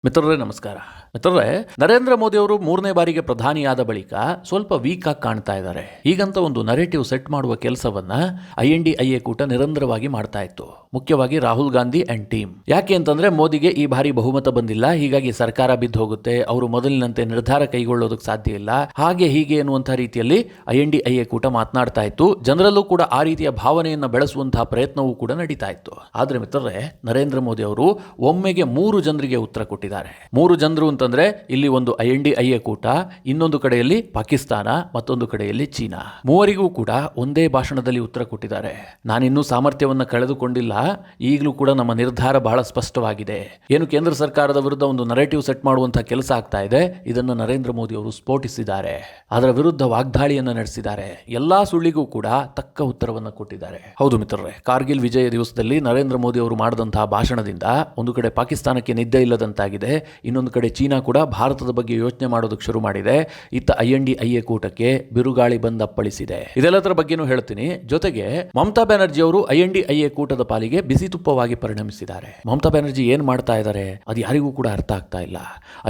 ಮಿತ್ರರೇ ನಮಸ್ಕಾರ. ಮಿತ್ರರೇ, ನರೇಂದ್ರ ಮೋದಿ ಅವರು 3ನೇ ಬಾರಿಗೆ ಪ್ರಧಾನಿಯಾದ ಬಳಿಕ ಸ್ವಲ್ಪ ವೀಕ್ ಆಗಿ ಕಾಣ್ತಾ ಇದ್ದಾರೆ. ಹೀಗಂತ ಒಂದು ನರೇಟಿವ್ ಸೆಟ್ ಮಾಡುವ ಕೆಲಸವನ್ನ INDIA ಕೂಟ ನಿರಂತರವಾಗಿ ಮಾಡ್ತಾ ಇತ್ತು, ಮುಖ್ಯವಾಗಿ ರಾಹುಲ್ ಗಾಂಧಿ ಅಂಡ್ ಟೀಮ್. ಯಾಕೆ ಅಂತಂದ್ರೆ ಮೋದಿಗೆ ಈ ಬಾರಿ ಬಹುಮತ ಬಂದಿಲ್ಲ, ಹೀಗಾಗಿ ಸರ್ಕಾರ ಬಿದ್ದು ಹೋಗುತ್ತೆ, ಅವರು ಮೊದಲಿನಂತೆ ನಿರ್ಧಾರ ಕೈಗೊಳ್ಳೋದಕ್ಕೆ ಸಾಧ್ಯ ಇಲ್ಲ, ಹಾಗೆ ಹೀಗೆ ಎನ್ನುವಂತಹ ರೀತಿಯಲ್ಲಿ INDIA ಕೂಟ ಮಾತನಾಡ್ತಾ ಇತ್ತು. ಜನರಲ್ಲೂ ಕೂಡ ಆ ರೀತಿಯ ಭಾವನೆಯನ್ನು ಬೆಳೆಸುವಂತಹ ಪ್ರಯತ್ನವೂ ಕೂಡ ನಡೀತಾ ಇತ್ತು. ಆದ್ರೆ ಮಿತ್ರರೇ, ನರೇಂದ್ರ ಮೋದಿ ಅವರು ಒಮ್ಮೆಗೆ 3 ಜನರಿಗೆ ಉತ್ತರ ಕೊಟ್ಟಿದ್ದಾರೆ. 3 ಜನರು ಅಂತಂದ್ರೆ ಇಲ್ಲಿ ಒಂದು INDIA ಕೂಟ, ಇನ್ನೊಂದು ಕಡೆಯಲ್ಲಿ ಪಾಕಿಸ್ತಾನ, ಮತ್ತೊಂದು ಕಡೆಯಲ್ಲಿ ಚೀನಾ. ಮೂವರಿಗೂ ಕೂಡ ಒಂದೇ ಭಾಷಣದಲ್ಲಿ ಉತ್ತರ ಕೊಟ್ಟಿದ್ದಾರೆ. ನಾನಿನ್ನೂ ಸಾಮರ್ಥ್ಯವನ್ನ ಕಳೆದುಕೊಂಡಿಲ್ಲ, ಈಗಲೂ ಕೂಡ ನಮ್ಮ ನಿರ್ಧಾರ ಬಹಳ ಸ್ಪಷ್ಟವಾಗಿದೆ. ಏನು ಕೇಂದ್ರ ಸರ್ಕಾರದ ವಿರುದ್ಧ ಒಂದು ನರೇಟಿವ್ ಸೆಟ್ ಮಾಡುವಂತಹ ಕೆಲಸ ಆಗ್ತಾ ಇದೆ, ಇದನ್ನು ನರೇಂದ್ರ ಮೋದಿ ಅವರು ಸ್ಫೋಟಿಸಿದ್ದಾರೆ. ಅದರ ವಿರುದ್ಧ ವಾಗ್ದಾಳಿಯನ್ನು ನಡೆಸಿದ್ದಾರೆ. ಎಲ್ಲಾ ಸುಳ್ಳಿಗೂ ಕೂಡ ತಕ್ಕ ಉತ್ತರವನ್ನು ಕೊಟ್ಟಿದ್ದಾರೆ. ಹೌದು ಮಿತ್ರರೇ, ಕಾರ್ಗಿಲ್ ವಿಜಯ ದಿವಸದಲ್ಲಿ ನರೇಂದ್ರ ಮೋದಿ ಅವರು ಮಾಡಿದಂತಹ ಭಾಷಣದಿಂದ ಒಂದು ಕಡೆ ಪಾಕಿಸ್ತಾನಕ್ಕೆ ನಿದ್ದೆ ಇಲ್ಲದಂತಾಗಿದೆ, ಇನ್ನೊಂದು ಕಡೆ ಚೀನಾ ಕೂಡ ಭಾರತದ ಬಗ್ಗೆ ಯೋಚನೆ ಮಾಡೋದಕ್ಕೆ ಶುರು ಮಾಡಿದೆ. ಇತ್ತ INDIA ಕೂಟಕ್ಕೆ ಬಿರುಗಾಳಿ ಬಂದಪ್ಪಳಿಸಿದೆ. ಇದೆಲ್ಲದರ ಬಗ್ಗೆನೂ ಹೇಳ್ತೀನಿ. ಜೊತೆಗೆ ಮಮತಾ ಬ್ಯಾನರ್ಜಿ ಅವರು INDIA ಕೂಟದ ಪಾಲಿಗೆ ಬಿಸಿ ತುಪ್ಪವಾಗಿ ಪರಿಣಮಿಸಿದ್ದಾರೆ. ಮಮತಾ ಬ್ಯಾನರ್ಜಿ ಏನ್ ಮಾಡ್ತಾ ಇದ್ದಾರೆ ಅದು ಯಾರಿಗೂ ಕೂಡ ಅರ್ಥ ಆಗ್ತಾ ಇಲ್ಲ.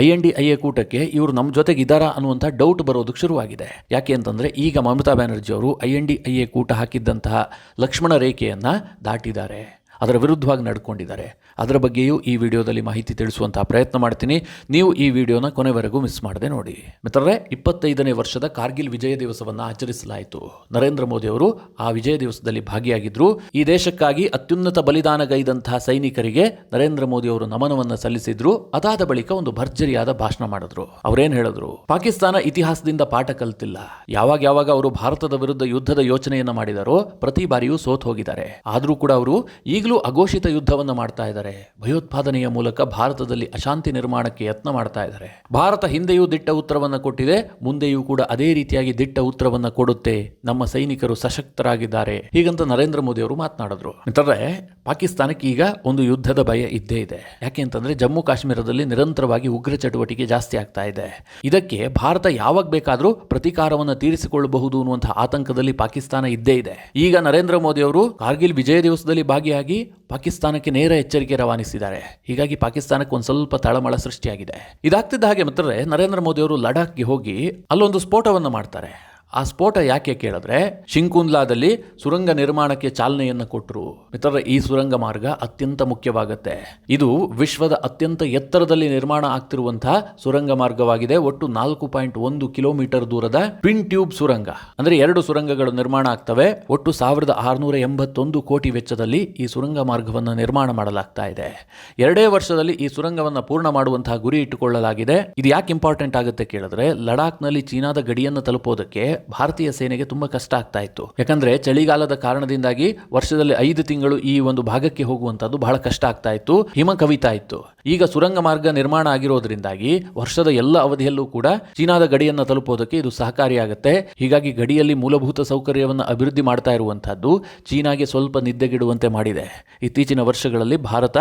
INDIA ಕೂಟಕ್ಕೆ ಇವರು ನಮ್ಮ ಜೊತೆಗೆ ಇದ್ದಾರಾ ಅನ್ನುವಂಥ ಡೌಟ್ ಬರೋದಕ್ಕೆ ಶುರುವಾಗಿದೆ. ಯಾಕೆ ಅಂತಂದ್ರೆ ಈಗ ಮಮತಾ ಬ್ಯಾನರ್ಜಿ ಅವರು INDIA ಕೂಟ ಹಾಕಿದ್ದಂತಹ ಲಕ್ಷ್ಮಣ ರೇಖೆಯನ್ನ ದಾಟಿದ್ದಾರೆ, ಅದರ ವಿರುದ್ಧವಾಗಿ ನಡ್ಕೊಂಡಿದ್ದಾರೆ. ಅದರ ಬಗ್ಗೆಯೂ ಈ ವಿಡಿಯೋದಲ್ಲಿ ಮಾಹಿತಿ ತಿಳಿಸುವಂತಹ ಪ್ರಯತ್ನ ಮಾಡ್ತೀನಿ. ನೀವು ಈ ವಿಡಿಯೋನ ಕೊನೆವರೆಗೂ ಮಿಸ್ ಮಾಡದೆ ನೋಡಿ. ಮಿತ್ರರೇ, 25ನೇ ವರ್ಷದ ಕಾರ್ಗಿಲ್ ವಿಜಯ ದಿವಸವನ್ನು ಆಚರಿಸಲಾಯಿತು. ನರೇಂದ್ರ ಮೋದಿ ಅವರು ಆ ವಿಜಯ ದಿವಸದಲ್ಲಿ ಭಾಗಿಯಾಗಿದ್ರು. ಈ ದೇಶಕ್ಕಾಗಿ ಅತ್ಯುನ್ನತ ಬಲಿದಾನಗೈದಂತಹ ಸೈನಿಕರಿಗೆ ನರೇಂದ್ರ ಮೋದಿ ಅವರು ನಮನವನ್ನು ಸಲ್ಲಿಸಿದ್ರು. ಅದಾದ ಬಳಿಕ ಒಂದು ಭರ್ಜರಿಯಾದ ಭಾಷಣ ಮಾಡಿದ್ರು. ಅವರೇನ್ ಹೇಳಿದ್ರು? ಪಾಕಿಸ್ತಾನ ಇತಿಹಾಸದಿಂದ ಪಾಠ ಕಲಿತಿಲ್ಲ. ಯಾವಾಗ ಅವರು ಭಾರತದ ವಿರುದ್ಧ ಯುದ್ಧದ ಯೋಚನೆಯನ್ನ ಮಾಡಿದಾರೋ ಪ್ರತಿ ಬಾರಿಯೂ ಸೋತ್ ಹೋಗಿದ್ದಾರೆ. ಆದರೂ ಕೂಡ ಅವರು ಈಗಲೂ ಅಘೋಷಿತ ಯುದ್ಧವನ್ನು ಮಾಡ್ತಾ ಇದ್ದಾರೆ. ಭಯೋತ್ಪಾದನೆಯ ಮೂಲಕ ಭಾರತದಲ್ಲಿ ಅಶಾಂತಿ ನಿರ್ಮಾಣಕ್ಕೆ ಯತ್ನ ಮಾಡ್ತಾ ಇದ್ದಾರೆ. ಭಾರತ ಹಿಂದೆಯೂ ದಿಟ್ಟ ಉತ್ತರವನ್ನು ಕೊಟ್ಟಿದೆ, ಮುಂದೆಯೂ ಕೂಡ ಅದೇ ರೀತಿಯಾಗಿ ದಿಟ್ಟ ಉತ್ತರವನ್ನು ಕೊಡುತ್ತೆ. ನಮ್ಮ ಸೈನಿಕರು ಸಶಕ್ತರಾಗಿದ್ದಾರೆ, ಹೀಗಂತ ನರೇಂದ್ರ ಮೋದಿ ಅವರು ಮಾತನಾಡಿದ್ರು. ಮಿತ್ರರೇ, ಪಾಕಿಸ್ತಾನಕ್ಕೆ ಈಗ ಒಂದು ಯುದ್ಧದ ಭಯ ಇದ್ದೇ ಇದೆ. ಯಾಕೆ ಅಂತಂದ್ರೆ ಜಮ್ಮು ಕಾಶ್ಮೀರದಲ್ಲಿ ನಿರಂತರವಾಗಿ ಉಗ್ರ ಚಟುವಟಿಕೆ ಜಾಸ್ತಿ ಆಗ್ತಾ ಇದೆ. ಇದಕ್ಕೆ ಭಾರತ ಯಾವಾಗ ಬೇಕಾದರೂ ಪ್ರತೀಕಾರವನ್ನು ತೀರಿಸಿಕೊಳ್ಳಬಹುದು ಅನ್ನುವಂತಹ ಆತಂಕದಲ್ಲಿ ಪಾಕಿಸ್ತಾನ ಇದ್ದೇ ಇದೆ. ಈಗ ನರೇಂದ್ರ ಮೋದಿ ಅವರು ಕಾರ್ಗಿಲ್ ವಿಜಯ ದಿವಸದಲ್ಲಿ ಭಾಗಿಯಾಗಿ ಪಾಕಿಸ್ತಾನಕ್ಕೆ ನೇರ ಎಚ್ಚರಿಕೆ ರವಾನಿಸಿದ್ದಾರೆ. ಹೀಗಾಗಿ ಪಾಕಿಸ್ತಾನಕ್ಕೆ ಒಂದು ಸ್ವಲ್ಪ ತಳಮಳ ಸೃಷ್ಟಿಯಾಗಿದೆ. ಇದಾಗ್ತಿದ್ದ ಹಾಗೆ ಮಿತ್ರರೇ, ನರೇಂದ್ರ ಮೋದಿ ಅವರು ಲಡಾಖ್ಗೆ ಹೋಗಿ ಅಲ್ಲೊಂದು ಸ್ಫೋಟವನ್ನು ಮಾಡ್ತಾರೆ. ಆ ಸ್ಫೋಟ ಯಾಕೆ ಕೇಳಿದ್ರೆ, ಶಿಂಕುಂದ್ಲಾದಲ್ಲಿ ಸುರಂಗ ನಿರ್ಮಾಣಕ್ಕೆ ಚಾಲನೆಯನ್ನು ಕೊಟ್ಟರು. ಮಿತ್ರರೇ, ಈ ಸುರಂಗ ಮಾರ್ಗ ಅತ್ಯಂತ ಮುಖ್ಯವಾಗುತ್ತೆ. ಇದು ವಿಶ್ವದ ಅತ್ಯಂತ ಎತ್ತರದಲ್ಲಿ ನಿರ್ಮಾಣ ಆಗ್ತಿರುವಂತಹ ಸುರಂಗ ಮಾರ್ಗವಾಗಿದೆ. ಒಟ್ಟು 4.1 ಕಿಲೋಮೀಟರ್ ದೂರದ ಟ್ವಿನ್ ಟ್ಯೂಬ್ ಸುರಂಗ, ಅಂದ್ರೆ 2 ಸುರಂಗಗಳು ನಿರ್ಮಾಣ ಆಗ್ತವೆ. ಒಟ್ಟು 1681 ಕೋಟಿ ವೆಚ್ಚದಲ್ಲಿ ಈ ಸುರಂಗ ಮಾರ್ಗವನ್ನು ನಿರ್ಮಾಣ ಮಾಡಲಾಗ್ತಾ ಇದೆ. 2 ವರ್ಷದಲ್ಲಿ ಈ ಸುರಂಗವನ್ನು ಪೂರ್ಣ ಮಾಡುವಂತಹ ಗುರಿ ಇಟ್ಟುಕೊಳ್ಳಲಾಗಿದೆ. ಇದು ಯಾಕೆ ಇಂಪಾರ್ಟೆಂಟ್ ಆಗುತ್ತೆ ಕೇಳಿದ್ರೆ, ಲಡಾಖ್ ನಲ್ಲಿ ಚೀನಾದ ಗಡಿಯನ್ನು ತಲುಪೋದಕ್ಕೆ ಭಾರತೀಯ ಸೇನೆಗೆ ತುಂಬಾ ಕಷ್ಟ ಆಗ್ತಾ ಇತ್ತು. ಯಾಕಂದ್ರೆ ಚಳಿಗಾಲದ ಕಾರಣದಿಂದಾಗಿ ವರ್ಷದಲ್ಲಿ 5 ತಿಂಗಳು ಈ ಒಂದು ಭಾಗಕ್ಕೆ ಹೋಗುವಂತದ್ದು ಬಹಳ ಕಷ್ಟ ಆಗ್ತಾ ಇತ್ತು, ಹಿಮ ಕವಿತಾ ಇತ್ತು. ಈಗ ಸುರಂಗ ಮಾರ್ಗ ನಿರ್ಮಾಣ ಆಗಿರೋದ್ರಿಂದಾಗಿ ವರ್ಷದ ಎಲ್ಲ ಅವಧಿಯಲ್ಲೂ ಕೂಡ ಚೀನಾದ ಗಡಿಯನ್ನು ತಲುಪೋದಕ್ಕೆ ಇದು ಸಹಕಾರಿಯಾಗುತ್ತೆ. ಹೀಗಾಗಿ ಗಡಿಯಲ್ಲಿ ಮೂಲಭೂತ ಸೌಕರ್ಯವನ್ನು ಅಭಿವೃದ್ಧಿ ಮಾಡ್ತಾ ಇರುವಂತಹದ್ದು ಚೀನಾಗೆ ಸ್ವಲ್ಪ ನಿದ್ದೆಗಿಡುವಂತೆ ಮಾಡಿದೆ. ಇತ್ತೀಚಿನ ವರ್ಷಗಳಲ್ಲಿ ಭಾರತ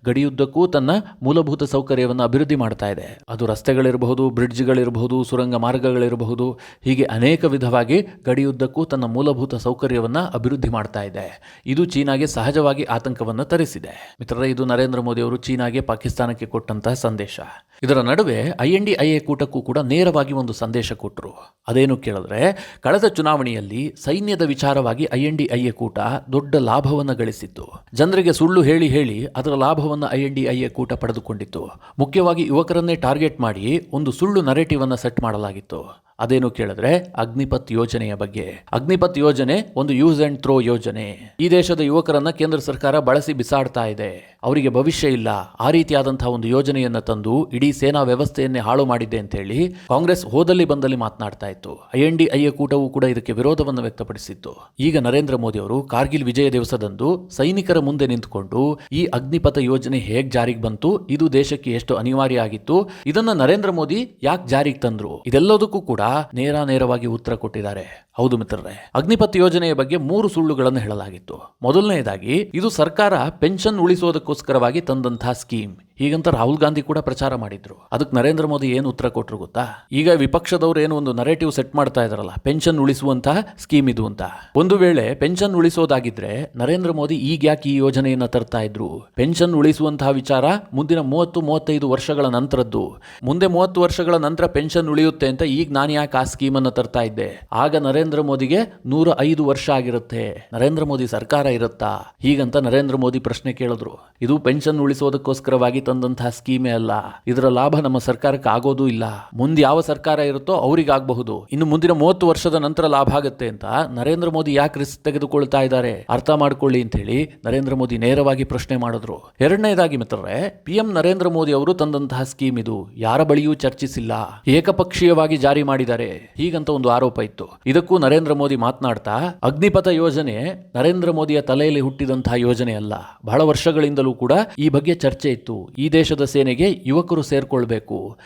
ಗಡಿಯುದ್ದಕ್ಕೂ ತನ್ನ ಮೂಲಭೂತ ಸೌಕರ್ಯವನ್ನು ಅಭಿವೃದ್ಧಿ ಮಾಡ್ತಾ ಇದೆ. ಅದು ರಸ್ತೆಗಳಿರಬಹುದು, ಬ್ರಿಡ್ಜ್ಗಳಿರಬಹುದು, ಸುರಂಗ ಮಾರ್ಗಗಳಿರಬಹುದು, ಹೀಗೆ ಅನೇಕ ವಿಧವಾಗಿ ಗಡಿಯುದ್ದಕ್ಕೂ ತನ್ನ ಮೂಲಭೂತ ಸೌಕರ್ಯವನ್ನು ಅಭಿವೃದ್ಧಿ ಮಾಡ್ತಾ ಇದೆ. ಇದು ಚೀನಾಗೆ ಸಹಜವಾಗಿ ಆತಂಕವನ್ನು ತರಿಸಿದೆ. ಮಿತ್ರರೇ, ಇದು ನರೇಂದ್ರ ಮೋದಿ ಅವರು ಚೀನಾಗೆ ಪಾಕಿಸ್ತಾನಕ್ಕೆ ಕೊಟ್ಟಂತಹ ಸಂದೇಶ. ಇದರ ನಡುವೆ INDIA ಕೂಟಕ್ಕೂ ಕೂಡ ನೇರವಾಗಿ ಒಂದು ಸಂದೇಶ ಕೊಟ್ಟರು. ಅದೇನು ಕೇಳಿದ್ರೆ, ಕಳೆದ ಚುನಾವಣೆಯಲ್ಲಿ ಸೈನ್ಯದ ವಿಚಾರವಾಗಿ INDIA ಕೂಟ ದೊಡ್ಡ ಲಾಭವನ್ನು ಗಳಿಸಿತ್ತು. ಜನರಿಗೆ ಸುಳ್ಳು ಹೇಳಿ ಹೇಳಿ ಅದರ ಲಾಭವನ್ನು INDIA ಕೂಟ ಪಡೆದುಕೊಂಡಿತ್ತು. ಮುಖ್ಯವಾಗಿ ಯುವಕರನ್ನೇ ಟಾರ್ಗೆಟ್ ಮಾಡಿ ಒಂದು ಸುಳ್ಳು ನರೇಟಿವ್ ಅನ್ನು ಸೆಟ್ ಮಾಡಲಾಗಿತ್ತು. ಅದೇನು ಕೇಳಿದ್ರೆ, ಅಗ್ನಿಪಥ್ ಯೋಜನೆಯ ಬಗ್ಗೆ. ಅಗ್ನಿಪಥ್ ಯೋಜನೆ ಒಂದು ಯೂಸ್ ಅಂಡ್ ಥ್ರೋ ಯೋಜನೆ. ಈ ದೇಶದ ಯುವಕರನ್ನ ಕೇಂದ್ರ ಸರ್ಕಾರ ಬಳಸಿ ಬಿಸಾಡ್ತಾ ಇದೆ, ಅವರಿಗೆ ಭವಿಷ್ಯ ಇಲ್ಲ, ಆ ರೀತಿಯಾದಂತಹ ಒಂದು ಯೋಜನೆಯನ್ನ ತಂದು ಇಡೀ ಸೇನಾ ವ್ಯವಸ್ಥೆಯನ್ನೇ ಹಾಳು ಮಾಡಿದೆ ಅಂತ ಹೇಳಿ ಕಾಂಗ್ರೆಸ್ ಹೋದಲ್ಲಿ ಬಂದಲ್ಲಿ ಮಾತನಾಡ್ತಾ ಇತ್ತು. INDIA ಕೂಟವೂ ಕೂಡ ಇದಕ್ಕೆ ವಿರೋಧವನ್ನು ವ್ಯಕ್ತಪಡಿಸಿತ್ತು. ಈಗ ನರೇಂದ್ರ ಮೋದಿ ಅವರು ಕಾರ್ಗಿಲ್ ವಿಜಯ ದಿವಸದಂದು ಸೈನಿಕರ ಮುಂದೆ ನಿಂತುಕೊಂಡು ಈ ಅಗ್ನಿಪಥ ಯೋಜನೆ ಹೇಗ್ ಜಾರಿಗೆ ಬಂತು, ಇದು ದೇಶಕ್ಕೆ ಎಷ್ಟು ಅನಿವಾರ್ಯ ಆಗಿತ್ತು, ಇದನ್ನ ನರೇಂದ್ರ ಮೋದಿ ಯಾಕೆ ಜಾರಿಗೆ ತಂದ್ರು, ಇದೆಲ್ಲದಕ್ಕೂ ಕೂಡ ನೇರವಾಗಿ ಉತ್ತರ ಕೊಟ್ಟಿದ್ದಾರೆ. ಹೌದು ಮಿತ್ರರೇ, ಅಗ್ನಿಪಥ್ ಯೋಜನೆಯ ಬಗ್ಗೆ 3 ಸುಳ್ಳುಗಳನ್ನು ಹೇಳಲಾಗಿತ್ತು. ಮೊದಲನೆಯದಾಗಿ, ಇದು ಸರ್ಕಾರ ಪೆನ್ಷನ್ ಉಳಿಸೋದಕ್ಕೋಸ್ಕರವಾಗಿ ತಂದಂತಹ ಸ್ಕೀಮ್. ಹೀಗಂತ ರಾಹುಲ್ ಗಾಂಧಿ ಕೂಡ ಪ್ರಚಾರ ಮಾಡಿದ್ರು. ಅದಕ್ಕೆ ನರೇಂದ್ರ ಮೋದಿ ಏನು ಉತ್ತರ ಕೊಟ್ಟರು ಗೊತ್ತಾ? ಈಗ ವಿಪಕ್ಷದವರು ಏನು ಒಂದು ನರೇಟಿವ್ ಸೆಟ್ ಮಾಡ್ತಾ ಇದಾರಲ್ಲ, ಪೆನ್ಷನ್ ಉಳಿಸುವಂತಹ ಸ್ಕೀಮ್ ಇದು ಅಂತ. ಒಂದು ವೇಳೆ ಪೆನ್ಷನ್ ಉಳಿಸೋದಾಗಿದ್ರೆ ನರೇಂದ್ರ ಮೋದಿ ಈಗ ಯಾಕೆ ಈ ಯೋಜನೆಯನ್ನ ತರ್ತಾ ಇದ್ರು? ಪೆನ್ಷನ್ ಉಳಿಸುವಂತಹ ವಿಚಾರ ಮುಂದಿನ 30-35 ವರ್ಷಗಳ ನಂತರದ್ದು. ಮುಂದೆ 30 ವರ್ಷಗಳ ನಂತರ ಪೆನ್ಷನ್ ಉಳಿಯುತ್ತೆ ಅಂತ ಈಗ ನಾನು ಯಾಕೆ ಆ ಸ್ಕೀಮ್ ಅನ್ನು ತರ್ತಾ ಇದ್ದೆ? ಆಗ ನರೇಂದ್ರ ಮೋದಿಗೆ 105 ವರ್ಷ ಆಗಿರುತ್ತೆ, ನರೇಂದ್ರ ಮೋದಿ ಸರ್ಕಾರ ಇರುತ್ತಾ? ಹೀಗಂತ ನರೇಂದ್ರ ಮೋದಿ ಪ್ರಶ್ನೆ ಕೇಳಿದ್ರು. ಇದು ಪೆನ್ಷನ್ ಉಳಿಸೋದಕ್ಕೋಸ್ಕರವಾಗಿ ತಂದಂತಹ ಸ್ಕೀಮೇ ಅಲ್ಲ. ಇದರ ಲಾಭ ನಮ್ಮ ಸರ್ಕಾರಕ್ಕೆ ಆಗೋದೂ ಇಲ್ಲ. ಮುಂದೆ ಯಾವ ಸರ್ಕಾರ ಇರುತ್ತೋ ಅವ್ರಿಗೆ ಆಗಬಹುದು. ಇನ್ನು ಮುಂದಿನ 30 ವರ್ಷದ ನಂತರ ಲಾಭ ಆಗುತ್ತೆ ಅಂತ ನರೇಂದ್ರ ಮೋದಿ ಯಾಕೆ ರಿಸ್ಕ್ ತೆಗೆದುಕೊಳ್ತಾ ಇದ್ದಾರೆ? ಅರ್ಥ ಮಾಡ್ಕೊಳ್ಳಿ ಅಂತ ಹೇಳಿ ನರೇಂದ್ರ ಮೋದಿ ನೇರವಾಗಿ ಪ್ರಶ್ನೆ ಮಾಡಿದ್ರು. ಎರಡನೇದಾಗಿ ಮಿತ್ರರೇ, PM ನರೇಂದ್ರ ಮೋದಿ ಅವರು ತಂದಂತಹ ಸ್ಕೀಮ್ ಇದು ಯಾರ ಬಳಿಯೂ ಚರ್ಚಿಸಿಲ್ಲ, ಏಕಪಕ್ಷೀಯವಾಗಿ ಜಾರಿ ಮಾಡಿದ್ದಾರೆ, ಹೀಗಂತ ಒಂದು ಆರೋಪ ಇತ್ತು. ಇದಕ್ಕೂ ನರೇಂದ್ರ ಮೋದಿ ಮಾತನಾಡ್ತಾ, ಅಗ್ನಿಪಥ ಯೋಜನೆ ನರೇಂದ್ರ ಮೋದಿಯ ತಲೆಯಲ್ಲಿ ಹುಟ್ಟಿದಂತಹ ಯೋಜನೆ ಅಲ್ಲ. ಬಹಳ ವರ್ಷಗಳಿಂದಲೂ ಕೂಡ ಈ ಬಗ್ಗೆ ಚರ್ಚೆ ಇತ್ತು. ಈ ದೇಶದ ಸೇನೆಗೆ ಯುವಕರು ಸೇರ್ಕೊಳ್ಬೇಕು,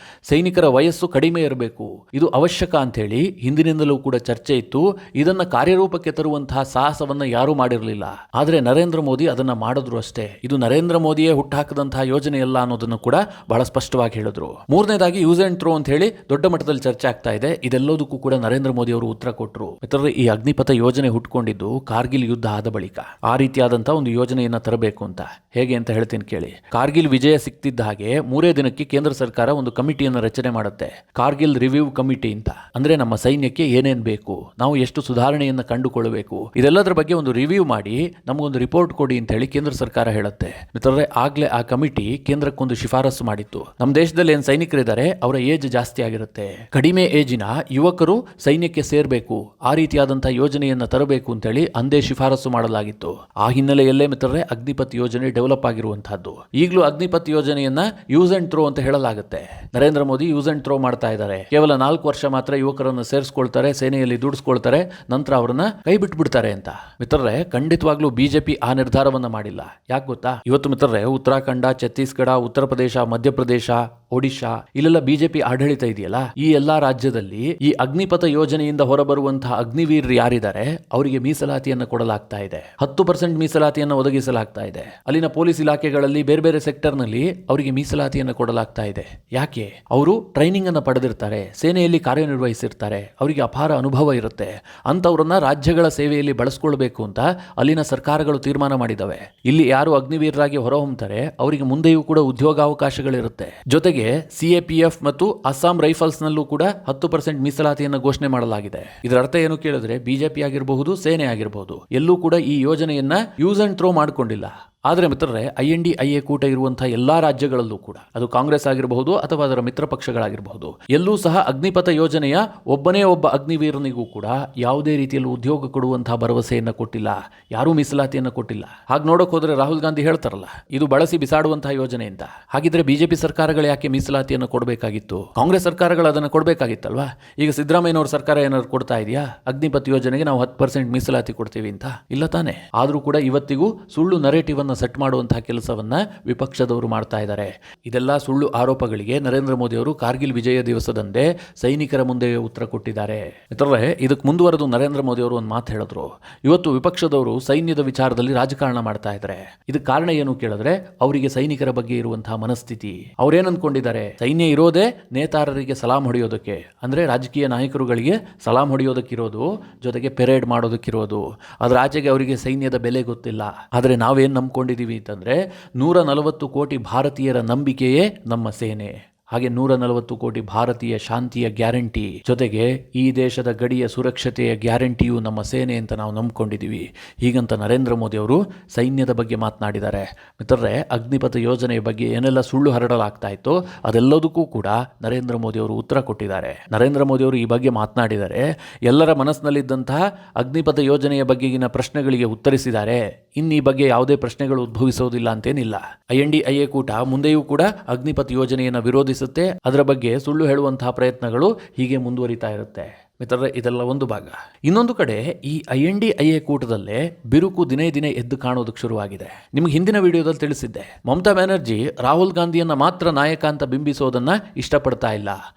ಸೈನಿಕರ ವಯಸ್ಸು ಕಡಿಮೆ ಇರಬೇಕು, ಇದು ಅವಶ್ಯಕ ಅಂತ ಹೇಳಿ ಹಿಂದಿನಿಂದಲೂ ಕೂಡ ಚರ್ಚೆ ಇತ್ತು. ಇದನ್ನ ಕಾರ್ಯರೂಪಕ್ಕೆ ತರುವಂತಹ ಸಾಹಸವನ್ನ ಯಾರೂ ಮಾಡಿರಲಿಲ್ಲ. ಆದ್ರೆ ನರೇಂದ್ರ ಮೋದಿ ಅದನ್ನ ಮಾಡಿದ್ರು ಅಷ್ಟೇ. ಇದು ನರೇಂದ್ರ ಮೋದಿಯೇ ಹುಟ್ಟಾಕದಂತಹ ಯೋಜನೆ ಅಲ್ಲ ಅನ್ನೋದನ್ನು ಕೂಡ ಬಹಳ ಸ್ಪಷ್ಟವಾಗಿ ಹೇಳಿದ್ರು. ಮೂರನೇದಾಗಿ ಯೂಸ್ ಅಂಡ್ ಥ್ರೋ ಅಂತ ಹೇಳಿ ದೊಡ್ಡ ಮಟ್ಟದಲ್ಲಿ ಚರ್ಚೆ ಆಗ್ತಾ ಇದೆ. ಇದೆಲ್ಲದಕ್ಕೂ ಕೂಡ ನರೇಂದ್ರ ಮೋದಿ ಅವರು ಉತ್ತರ ಕೊಟ್ಟರು. ಮಿತ್ರರೇ, ಈ ಅಗ್ನಿಪಥ ಯೋಜನೆ ಹುಟ್ಕೊಂಡಿದ್ದು ಕಾರ್ಗಿಲ್ ಯುದ್ಧ ಆದ ಬಳಿಕ. ಆ ರೀತಿಯಾದಂತಹ ಒಂದು ಯೋಜನೆಯನ್ನ ತರಬೇಕು ಅಂತ. ಹೇಗೆ ಅಂತ ಹೇಳ್ತೀನಿ ಕೇಳಿ. ಕಾರ್ಗಿಲ್ ವಿಜಯ ಸಿಕ್ತಿದ್ದ ಹಾಗೆ 3 ದಿನಕ್ಕೆ ಕೇಂದ್ರ ಸರ್ಕಾರ ಒಂದು ಕಮಿಟಿಯನ್ನು ರಚನೆ ಮಾಡುತ್ತೆ, ಕಾರ್ಗಿಲ್ ರಿವ್ಯೂ ಕಮಿಟಿ ಅಂತ. ಅಂದ್ರೆ ನಮ್ಮ ಸೈನ್ಯಕ್ಕೆ ಏನೇನ್ ಬೇಕು, ನಾವು ಎಷ್ಟು ಸುಧಾರಣೆಯನ್ನ ಕಂಡುಕೊಳ್ಳಬೇಕು, ಇದೆಲ್ಲದರ ಬಗ್ಗೆ ಒಂದು ರಿವ್ಯೂ ಮಾಡಿ ನಮಗೊಂದು ರಿಪೋರ್ಟ್ ಕೊಡಿ ಅಂತ ಹೇಳಿ ಕೇಂದ್ರ ಸರ್ಕಾರ ಹೇಳುತ್ತೆ. ಮಿತ್ರರೇ, ಆಗ್ಲೇ ಆ ಕಮಿಟಿ ಕೇಂದ್ರಕ್ಕೊಂದು ಶಿಫಾರಸು ಮಾಡಿತ್ತು. ನಮ್ಮ ದೇಶದಲ್ಲಿ ಏನ್ ಸೈನಿಕರಿದ್ದಾರೆ ಅವರ ಏಜ್ ಜಾಸ್ತಿ ಆಗಿರುತ್ತೆ, ಕಡಿಮೆ ಏಜಿನ ಯುವಕರು ಸೈನ್ಯಕ್ಕೆ ಸೇರ್ಬೇಕು, ಆ ರೀತಿಯಾದಂತಹ ಯೋಜನೆಯನ್ನ ತರಬೇಕು ಅಂತ ಹೇಳಿ ಅಂದೇ ಶಿಫಾರಸು ಮಾಡಲಾಗಿತ್ತು. ಆ ಹಿನ್ನೆಲೆಯಲ್ಲೇ ಮಿತ್ರರೇ ಅಗ್ನಿಪಥ್ ಯೋಜನೆ ಡೆವಲಪ್ ಆಗಿರುವಂತಹದ್ದು. ಈಗಲೂ ಅಗ್ನಿಪಥ್ ಯೋಜನೆಯನ್ನ ಯೂಸ್ ಅಂಡ್ ಥ್ರೋ ಅಂತ ಹೇಳಲಾಗುತ್ತೆ. Narendra Modi use and throw ಮಾಡ್ತಾ ಇದ್ದಾರೆ. ಕೇವಲ 4 ವರ್ಷ ಮಾತ್ರ ಯುವಕರನ್ನು ಸೇರಿಸ್ಕೊಳ್ತಾರೆ, ಸೇನೆಯಲ್ಲಿ ದುಡಿಸ್ಕೊಳ್ತಾರೆ, ನಂತರ ಅವರನ್ನ ಕೈ ಬಿಟ್ಬಿಡ್ತಾರೆ ಅಂತ. ಮಿತ್ರರೇ, ಖಂಡಿತವಾಗ್ಲೂ ಬಿಜೆಪಿ ಆ ನಿರ್ಧಾರವನ್ನ ಮಾಡಿಲ್ಲ. ಯಾಕೆ ಗೊತ್ತಾ? ಇವತ್ತು ಮಿತ್ರರೇ ಉತ್ತರಾಖಂಡ, ಛತ್ತೀಸ್ಗಢ, ಉತ್ತರ ಪ್ರದೇಶ, ಮಧ್ಯಪ್ರದೇಶ, ಒಡಿಶಾ ಇಲ್ಲೆಲ್ಲ ಬಿಜೆಪಿ ಆಡಳಿತ ಇದೆಯಲ್ಲ, ಈ ಎಲ್ಲಾ ರಾಜ್ಯದಲ್ಲಿ ಈ ಅಗ್ನಿಪಥ ಯೋಜನೆಯಿಂದ ಹೊರಬರುವಂತಹ ಅಗ್ನಿವೀರರು ಯಾರಿದ್ದಾರೆ ಅವರಿಗೆ ಮೀಸಲಾತಿಯನ್ನು ಕೊಡಲಾಗ್ತಾ ಇದೆ. 10% ಮೀಸಲಾತಿಯನ್ನು ಒದಗಿಸಲಾಗ್ತಾ ಇದೆ. ಅಲ್ಲಿನ ಪೊಲೀಸ್ ಇಲಾಖೆಗಳಲ್ಲಿ ಬೇರೆ ಬೇರೆ ಸೆಕ್ಟರ್ ನಲ್ಲಿ ಅವರಿಗೆ ಮೀಸಲಾತಿಯನ್ನು ಕೊಡಲಾಗ್ತಾ ಇದೆ. ಯಾಕೆ? ಅವರು ಟ್ರೈನಿಂಗ್ ಅನ್ನು ಪಡೆದಿರ್ತಾರೆ, ಸೇನೆಯಲ್ಲಿ ಕಾರ್ಯನಿರ್ವಹಿಸಿರ್ತಾರೆ, ಅವರಿಗೆ ಅಪಾರ ಅನುಭವ ಇರುತ್ತೆ. ಅಂತವ್ರನ್ನ ರಾಜ್ಯಗಳ ಸೇವೆಯಲ್ಲಿ ಬಳಸ್ಕೊಳ್ಬೇಕು ಅಂತ ಅಲ್ಲಿನ ಸರ್ಕಾರಗಳು ತೀರ್ಮಾನ ಮಾಡಿದವೆ. ಇಲ್ಲಿ ಯಾರು ಅಗ್ನಿವೀರರಾಗಿ ಹೊರಹೊಮ್ಮುತ್ತಾರೆ ಅವರಿಗೆ ಮುಂದೆಯೂ ಕೂಡ ಉದ್ಯೋಗಾವಕಾಶಗಳಿರುತ್ತೆ. ಜೊತೆಗೆ CAPF ಮತ್ತು ಅಸ್ಸಾಂ ರೈಫಲ್ಸ್ ನಲ್ಲೂ ಕೂಡ 10% ಮೀಸಲಾತಿಯನ್ನು ಘೋಷಣೆ ಮಾಡಲಾಗಿದೆ. ಇದರ ಅರ್ಥ ಏನು ಕೇಳಿದ್ರೆ ಬಿಜೆಪಿ ಆಗಿರಬಹುದು, ಸೇನೆ ಆಗಿರಬಹುದು, ಎಲ್ಲೂ ಕೂಡ ಈ ಯೋಜನೆಯನ್ನ ಯೂಸ್ ಅಂಡ್ ಥ್ರೋ ಮಾಡಿಕೊಂಡಿಲ್ಲ. ಆದರೆ ಮಿತ್ರರೇ, INDIA ಕೂಟ ಇರುವಂತಹ ಎಲ್ಲಾ ರಾಜ್ಯಗಳಲ್ಲೂ ಕೂಡ, ಅದು ಕಾಂಗ್ರೆಸ್ ಆಗಿರಬಹುದು ಅಥವಾ ಅದರ ಮಿತ್ರ ಪಕ್ಷಗಳಾಗಿರಬಹುದು, ಎಲ್ಲೂ ಸಹ ಅಗ್ನಿಪಥ ಯೋಜನೆಯ ಒಬ್ಬನೇ ಒಬ್ಬ ಅಗ್ನಿವೀರನಿಗೂ ಕೂಡ ಯಾವುದೇ ರೀತಿಯಲ್ಲಿ ಉದ್ಯೋಗ ಕೊಡುವಂತಹ ಭರವಸೆಯನ್ನು ಕೊಟ್ಟಿಲ್ಲ, ಯಾರೂ ಮೀಸಲಾತಿಯನ್ನು ಕೊಟ್ಟಿಲ್ಲ. ಹಾಗೆ ನೋಡಕ್ ಹೋದ್ರೆ ರಾಹುಲ್ ಗಾಂಧಿ ಹೇಳ್ತಾರಲ್ಲ, ಇದು ಬಳಸಿ ಬಿಸಾಡುವಂತಹ ಯೋಜನೆ ಅಂತ. ಹಾಗಿದ್ರೆ ಬಿಜೆಪಿ ಸರ್ಕಾರಗಳು ಯಾಕೆ ಮೀಸಲಾತಿಯನ್ನು ಕೊಡಬೇಕಾಗಿತ್ತು? ಕಾಂಗ್ರೆಸ್ ಸರ್ಕಾರಗಳು ಅದನ್ನು ಕೊಡಬೇಕಾಗಿತ್ತಲ್ವಾ? ಈಗ ಸಿದ್ದರಾಮಯ್ಯನವ್ರ ಸರ್ಕಾರ ಏನಾದ್ರು ಕೊಡ್ತಾ ಇದೆಯಾ? ಅಗ್ನಿಪಥ ಯೋಜನೆಗೆ ನಾವು 10% ಮೀಸಲಾತಿ ಕೊಡ್ತೀವಿ ಅಂತ? ಇಲ್ಲ ತಾನೆ. ಆದ್ರೂ ಕೂಡ ಇವತ್ತಿಗೂ ಸುಳ್ಳು ನರೇಟಿವ್ ಅನ್ನು ಸೆಟ್ ಮಾಡುವಂತಹ ಕೆಲಸವನ್ನ ವಿಪಕ್ಷದವರು ಮಾಡ್ತಾ ಇದ್ದಾರೆ. ಇದೆಲ್ಲ ಸುಳ್ಳು ಆರೋಪಗಳಿಗೆ ನರೇಂದ್ರ ಮೋದಿ ಅವರು ಕಾರ್ಗಿಲ್ ವಿಜಯ ದಿವಸದಂದೇ ಸೈನಿಕರ ಮುಂದೆ ಉತ್ತರ ಕೊಟ್ಟಿದ್ದಾರೆ. ಮಿತ್ರರೇ, ಇದಕ್ಕೆ ಮುಂದುವರೆದು ನರೇಂದ್ರ ಮೋದಿ ಅವರು ಒಂದು ಮಾತು ಹೇಳಿದ್ರು. ಇವತ್ತು ವಿಪಕ್ಷದವರು ಸೈನ್ಯದ ವಿಚಾರದಲ್ಲಿ ರಾಜಕಾರಣ ಮಾಡ್ತಾ ಇದ್ದಾರೆ. ಇದಕ್ಕೆ ಕಾರಣ ಏನು ಕೇಳಿದ್ರೆ ಅವರಿಗೆ ಸೈನಿಕರ ಬಗ್ಗೆ ಇರುವಂತಹ ಮನಸ್ಥಿತಿ. ಅವ್ರೇನ್ ಅನ್ಕೊಂಡಿದ್ದಾರೆ? ಸೈನ್ಯ ಇರೋದೇ ನೇತಾರರಿಗೆ ಸಲಾಂ ಹೊಡೆಯೋದಕ್ಕೆ, ಅಂದ್ರೆ ರಾಜಕೀಯ ನಾಯಕರುಗಳಿಗೆ ಸಲಾಂ ಹೊಡೆಯೋದಕ್ಕಿರೋದು, ಜೊತೆಗೆ ಪೆರೇಡ್ ಮಾಡೋದಕ್ಕಿರೋದು. ಅದರ ಆಚೆಗೆ ಅವರಿಗೆ ಸೈನ್ಯದ ಬೆಲೆ ಗೊತ್ತಿಲ್ಲ. ಆದ್ರೆ ನಾವೇನ್ ನಂಬ್ಕೊಂಡಿದ್ದೀವಿ ಅಂತಂದ್ರೆ 140 ಕೋಟಿ ಭಾರತೀಯರ ನಂಬಿಕೆಯೇ ನಮ್ಮ ಸೇನೆ. ಹಾಗೆ 140 ಕೋಟಿ ಭಾರತೀಯ ಶಾಂತಿಯ ಗ್ಯಾರಂಟಿ, ಜೊತೆಗೆ ಈ ದೇಶದ ಗಡಿಯ ಸುರಕ್ಷತೆಯ ಗ್ಯಾರಂಟಿಯು ನಮ್ಮ ಸೇನೆ ಅಂತ ನಾವು ನಂಬ್ಕೊಂಡಿದ್ದೀವಿ. ಹೀಗಂತ ನರೇಂದ್ರ ಮೋದಿ ಅವರು ಸೈನ್ಯದ ಬಗ್ಗೆ ಮಾತನಾಡಿದ್ದಾರೆ. ಮಿತ್ರರೇ, ಅಗ್ನಿಪಥ ಯೋಜನೆಯ ಬಗ್ಗೆ ಏನೆಲ್ಲ ಸುಳ್ಳು ಹರಡಲಾಗ್ತಾ ಇತ್ತು ಅದೆಲ್ಲದಕ್ಕೂ ಕೂಡ ನರೇಂದ್ರ ಮೋದಿ ಅವರು ಉತ್ತರ ಕೊಟ್ಟಿದ್ದಾರೆ. ನರೇಂದ್ರ ಮೋದಿ ಅವರು ಈ ಬಗ್ಗೆ ಮಾತನಾಡಿದ್ದಾರೆ. ಎಲ್ಲರ ಮನಸ್ಸಿನಲ್ಲಿದ್ದಂತಹ ಅಗ್ನಿಪಥ ಯೋಜನೆಯ ಬಗೆಗಿನ ಪ್ರಶ್ನೆಗಳಿಗೆ ಉತ್ತರಿಸಿದ್ದಾರೆ. ಇನ್ನು ಈ ಬಗ್ಗೆ ಯಾವುದೇ ಪ್ರಶ್ನೆಗಳು ಉದ್ಭವಿಸುವುದಿಲ್ಲ ಅಂತೇನಿಲ್ಲ. INDIA ಕೂಟ ಮುಂದೆಯೂ ಕೂಡ ಅಗ್ನಿಪಥ ಯೋಜನೆಯನ್ನು ವಿರೋಧಿಸುತ್ತೆ. ಅದರ ಬಗ್ಗೆ ಸುಳ್ಳು ಹೇಳುವಂತಹ ಪ್ರಯತ್ನಗಳು ಹೀಗೆ ಮುಂದುವರಿತಾ ಇರುತ್ತೆ. ಮಿತ್ರರೇ, ಇದೆಲ್ಲ ಒಂದು ಭಾಗ. ಇನ್ನೊಂದು ಕಡೆ ಈ INDIA ಕೂಟದಲ್ಲೇ ಬಿರುಕು ದಿನೇ ದಿನೇ ಎದ್ದು ಕಾಣೋದಕ್ಕೆ ಶುರುವಾಗಿದೆ. ನಿಮ್ಗೆ ಹಿಂದಿನ ವಿಡಿಯೋದಲ್ಲಿ ತಿಳಿಸಿದ್ದೆ, ಮಮತಾ ಬ್ಯಾನರ್ಜಿ ರಾಹುಲ್ ಗಾಂಧಿಯನ್ನ ಮಾತ್ರ ನಾಯಕ ಅಂತ ಬಿಂಬಿಸೋದನ್ನ ಇಷ್ಟಪಡ್ತಾ ಇಲ್ಲ.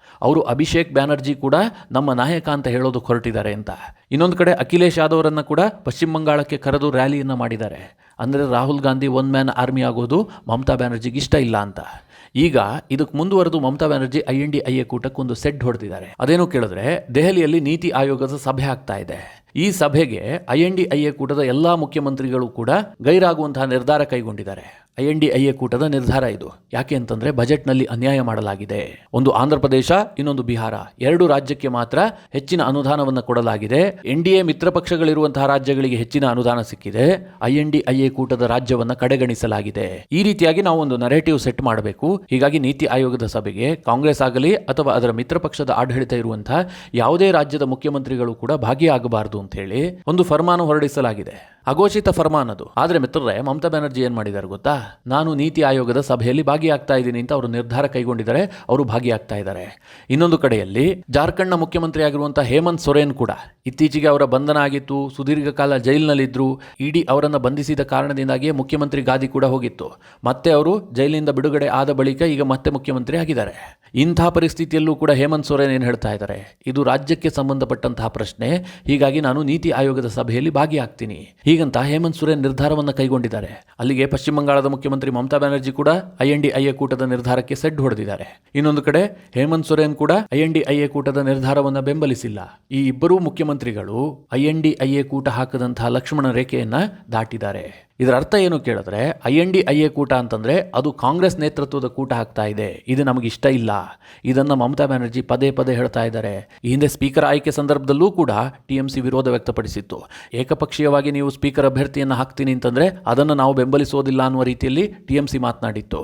ಅವರು ಅಭಿಷೇಕ್ ಬ್ಯಾನರ್ಜಿ ಕೂಡ ನಮ್ಮ ನಾಯಕ ಅಂತ ಹೇಳೋದಕ್ಕೆ ಹೊರಟಿದ್ದಾರೆ ಅಂತ. ಇನ್ನೊಂದು ಕಡೆ ಅಖಿಲೇಶ್ ಯಾದವ್ ಅವರನ್ನ ಕೂಡ ಪಶ್ಚಿಮ ಬಂಗಾಳಕ್ಕೆ ಕರೆದು ರ್ಯಾಲಿಯನ್ನ ಮಾಡಿದ್ದಾರೆ. ಅಂದರೆ Rahul Gandhi one man army ಆಗೋದು ಮಮತಾ ಬ್ಯಾನರ್ಜಿಗೆ ಇಷ್ಟ ಇಲ್ಲ ಅಂತ. ಈಗ ಇದಕ್ಕೆ ಮುಂದುವರೆದು ಮಮತಾ ಬ್ಯಾನರ್ಜಿ INDIA ಕೂಟಕ್ಕೊಂದು ಸೆಡ್ ಹೊಡೆದಿದ್ದಾರೆ. ಅದೇನು ಕೇಳಿದ್ರೆ ದೆಹಲಿಯಲ್ಲಿ ನೀತಿ ಆಯೋಗದ ಸಭೆ ಆಗ್ತಾ ಇದೆ. ಈ ಸಭೆಗೆ INDIA ಕೂಟದ ಎಲ್ಲಾ ಮುಖ್ಯಮಂತ್ರಿಗಳು ಕೂಡ ಗೈರಾಗುವಂತಹ ನಿರ್ಧಾರ ಕೈಗೊಂಡಿದ್ದಾರೆ. INDIA ಕೂಟದ ನಿರ್ಧಾರ ಇದು. ಯಾಕೆ ಅಂತಂದ್ರೆ ಬಜೆಟ್ನಲ್ಲಿ ಅನ್ಯಾಯ ಮಾಡಲಾಗಿದೆ. ಒಂದು ಆಂಧ್ರ ಪ್ರದೇಶ, ಇನ್ನೊಂದು ಬಿಹಾರ, 2 ರಾಜ್ಯಕ್ಕೆ ಮಾತ್ರ ಹೆಚ್ಚಿನ ಅನುದಾನವನ್ನು ಕೊಡಲಾಗಿದೆ. NDA ಮಿತ್ರ ಪಕ್ಷಗಳಿರುವಂತಹ ರಾಜ್ಯಗಳಿಗೆ ಹೆಚ್ಚಿನ ಅನುದಾನ ಸಿಕ್ಕಿದೆ. INDIA ಕೂಟದ ರಾಜ್ಯವನ್ನ ಕಡೆಗಣಿಸಲಾಗಿದೆ. ಈ ರೀತಿಯಾಗಿ ನಾವು ಒಂದು ನರೇಟಿವ್ ಸೆಟ್ ಮಾಡಬೇಕು. ಹೀಗಾಗಿ ನೀತಿ ಆಯೋಗದ ಸಭೆಗೆ ಕಾಂಗ್ರೆಸ್ ಆಗಲಿ ಅಥವಾ ಅದರ ಮಿತ್ರ ಪಕ್ಷದ ಆಡಳಿತ ಇರುವಂತಹ ಯಾವುದೇ ರಾಜ್ಯದ ಮುಖ್ಯಮಂತ್ರಿಗಳು ಕೂಡ ಭಾಗಿಯಾಗಬಾರದು ಅಂತ ಹೇಳಿ ಒಂದು ಫರ್ಮಾನು ಹೊರಡಿಸಲಾಗಿದೆ. ಅಘೋಷಿತ ಫರ್ಮಾನ್ ಅದು. ಆದ್ರೆ ಮಿತ್ರರೇ, ಮಮತಾ ಬ್ಯಾನರ್ಜಿ ಏನ್ ಮಾಡಿದ್ದಾರೆ ಗೊತ್ತಾ? ನಾನು ನೀತಿ ಆಯೋಗದ ಸಭೆಯಲ್ಲಿ ಭಾಗಿಯಾಗ್ತಾ ಇದ್ದೀನಿ ಅಂತ ಅವರು ನಿರ್ಧಾರ ಕೈಗೊಂಡಿದ್ದಾರೆ. ಅವರು ಭಾಗಿಯಾಗ್ತಾ ಇದ್ದಾರೆ. ಇನ್ನೊಂದು ಕಡೆಯಲ್ಲಿ ಜಾರ್ಖಂಡ್ನ ಮುಖ್ಯಮಂತ್ರಿ ಆಗಿರುವಂತಹ ಹೇಮಂತ್ ಸೊರೇನ್ ಕೂಡ ಇತ್ತೀಚೆಗೆ ಅವರ ಬಂಧನ ಆಗಿತ್ತು. ಸುದೀರ್ಘ ಕಾಲ ಜೈಲಿನಲ್ಲಿದ್ರು. ಇಡಿ ಅವರನ್ನು ಬಂಧಿಸಿದ ಕಾರಣದಿಂದಾಗಿ ಮುಖ್ಯಮಂತ್ರಿ ಗಾದಿ ಕೂಡ ಹೋಗಿತ್ತು. ಮತ್ತೆ ಅವರು ಜೈಲಿನಿಂದ ಬಿಡುಗಡೆ ಆದ ಬಳಿಕ ಈಗ ಮತ್ತೆ ಮುಖ್ಯಮಂತ್ರಿ ಆಗಿದ್ದಾರೆ. ಇಂಥ ಪರಿಸ್ಥಿತಿಯಲ್ಲೂ ಕೂಡ ಹೇಮಂತ್ ಸೊರೇನ್ ಏನು ಹೇಳ್ತಾ ಇದ್ದಾರೆ? ಇದು ರಾಜ್ಯಕ್ಕೆ ಸಂಬಂಧಪಟ್ಟಂತಹ ಪ್ರಶ್ನೆ, ಹೀಗಾಗಿ ನಾನು ನೀತಿ ಆಯೋಗದ ಸಭೆಯಲ್ಲಿ ಭಾಗಿಯಾಗ್ತೀನಿ ಹೀಗಂತ ಹೇಮಂತ್ ಸೊರೇನ್ ನಿರ್ಧಾರವನ್ನು ಕೈಗೊಂಡಿದ್ದಾರೆ. ಅಲ್ಲಿಗೆ ಪಶ್ಚಿಮ ಬಂಗಾಳದ ಮುಖ್ಯಮಂತ್ರಿ ಮಮತಾ ಬ್ಯಾನರ್ಜಿ ಕೂಡ INDIA ಕೂಟದ ನಿರ್ಧಾರಕ್ಕೆ ಸೆಡ್ ಹೊಡೆದಿದ್ದಾರೆ. ಇನ್ನೊಂದು ಕಡೆ ಹೇಮಂತ್ ಸೊರೇನ್ ಕೂಡ INDIA ಕೂಟದ ನಿರ್ಧಾರವನ್ನು ಬೆಂಬಲಿಸಿಲ್ಲ. ಈ ಇಬ್ಬರೂ ಮುಖ್ಯಮಂತ್ರಿಗಳು INDIA ಕೂಟ ಹಾಕದಂತಹ ಲಕ್ಷ್ಮಣ ರೇಖೆಯನ್ನ ದಾಟಿದ್ದಾರೆ. ಇದರ ಅರ್ಥ ಏನು ಕೇಳಿದ್ರೆ INDIA ಕೂಟ ಅಂತಂದ್ರೆ ಅದು ಕಾಂಗ್ರೆಸ್ ನೇತೃತ್ವದ ಕೂಟ ಆಗ್ತಾ ಇದೆ. ಇದು ನಮಗೆ ಇಷ್ಟ ಇಲ್ಲ. ಇದನ್ನ ಮಮತಾ ಬ್ಯಾನರ್ಜಿ ಪದೇ ಪದೇ ಹೇಳ್ತಾ ಇದ್ದಾರೆ. ಈ ಹಿಂದೆ ಸ್ಪೀಕರ್ ಆಯ್ಕೆ ಸಂದರ್ಭದಲ್ಲೂ ಕೂಡ TMC ವಿರೋಧ ವ್ಯಕ್ತಪಡಿಸಿತ್ತು. ಏಕಪಕ್ಷೀಯವಾಗಿ ನೀವು ಸ್ಪೀಕರ್ ಅಭ್ಯರ್ಥಿಯನ್ನು ಹಾಕ್ತೀನಿ ಅಂತಂದ್ರೆ ಅದನ್ನು ನಾವು ಬೆಂಬಲಿಸೋದಿಲ್ಲ ಅನ್ನುವ ರೀತಿಯಲ್ಲಿ TMC ಮಾತನಾಡಿತ್ತು.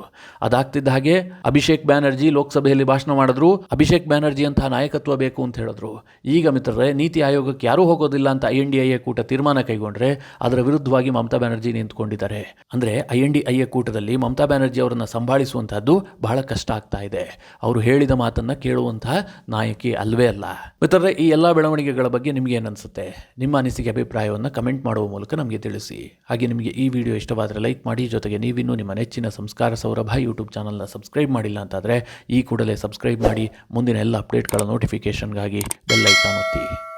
ಅದಾಗ್ತಿದ್ದ ಹಾಗೆ ಅಭಿಷೇಕ್ ಬ್ಯಾನರ್ಜಿ ಲೋಕಸಭೆಯಲ್ಲಿ ಭಾಷಣ ಮಾಡಿದ್ರು. ಅಭಿಷೇಕ್ ಬ್ಯಾನರ್ಜಿ ಅಂತಹ ನಾಯಕತ್ವ ಬೇಕು ಅಂತ ಹೇಳಿದ್ರು. ಈಗ ಮಿತ್ರರೇ, ನೀತಿ ಆಯೋಗಕ್ಕೆ ಯಾರೂ ಹೋಗೋದಿಲ್ಲ ಅಂತ INDIA ಕೂಟ ತೀರ್ಮಾನ ಕೈಗೊಂಡ್ರೆ ಅದರ ವಿರುದ್ಧವಾಗಿ ಮಮತಾ ಬ್ಯಾನರ್ಜಿ ನಿಂತ್ಕೊಂಡಿದ್ದಾರೆ. ಅಂದ್ರೆ INDIA ಕೂಟದಲ್ಲಿ ಮಮತಾ ಬ್ಯಾನರ್ಜಿ ಅವರನ್ನು ಸಂಭಾಳಿಸುವಂತಹದ್ದು ಬಹಳ ಕಷ್ಟ ಆಗ್ತಾ ಇದೆ. ಅವರು ಹೇಳಿದ ಮಾತನ್ನ ಕೇಳುವಂತಹ ನಾಯಕಿ ಅಲ್ವೇ ಅಲ್ಲ. ಮಿತ್ರರೇ, ಈ ಎಲ್ಲಾ ಬೆಳವಣಿಗೆಗಳ ಬಗ್ಗೆ ನಿಮಗೆ ಏನನ್ಸುತ್ತೆ? ನಿಮ್ಮ ಅನಿಸಿಕೆ ಅಭಿಪ್ರಾಯವನ್ನು ಕಮೆಂಟ್ ಮಾಡುವ ಮೂಲಕ ನಮಗೆ ತಿಳಿಸಿ. ಹಾಗೆ ನಿಮಗೆ ಈ ವಿಡಿಯೋ ಇಷ್ಟವಾದರೆ ಲೈಕ್ ಮಾಡಿ. ಜೊತೆಗೆ ನೀವಿನ್ನೂ ನಿಮ್ಮ ನೆಚ್ಚಿನ ಸಂಸ್ಕಾರ ಸೌರಭ ಯೂಟ್ಯೂಬ್ ಚಾನಲ್ನ ಸಬ್ಸ್ಕ್ರೈಬ್ ಮಾಡಿಲ್ಲ ಅಂತಾದರೆ ಈ ಕೂಡಲೇ ಸಬ್ಸ್ಕ್ರೈಬ್ ಮಾಡಿ. ಮುಂದಿನ ಎಲ್ಲ ಅಪ್ಡೇಟ್ಗಳ ನೋಟಿಫಿಕೇಷನ್ಗಾಗಿ ಬೆಲ್ ಐಕಾನ್ ಒತ್ತಿ.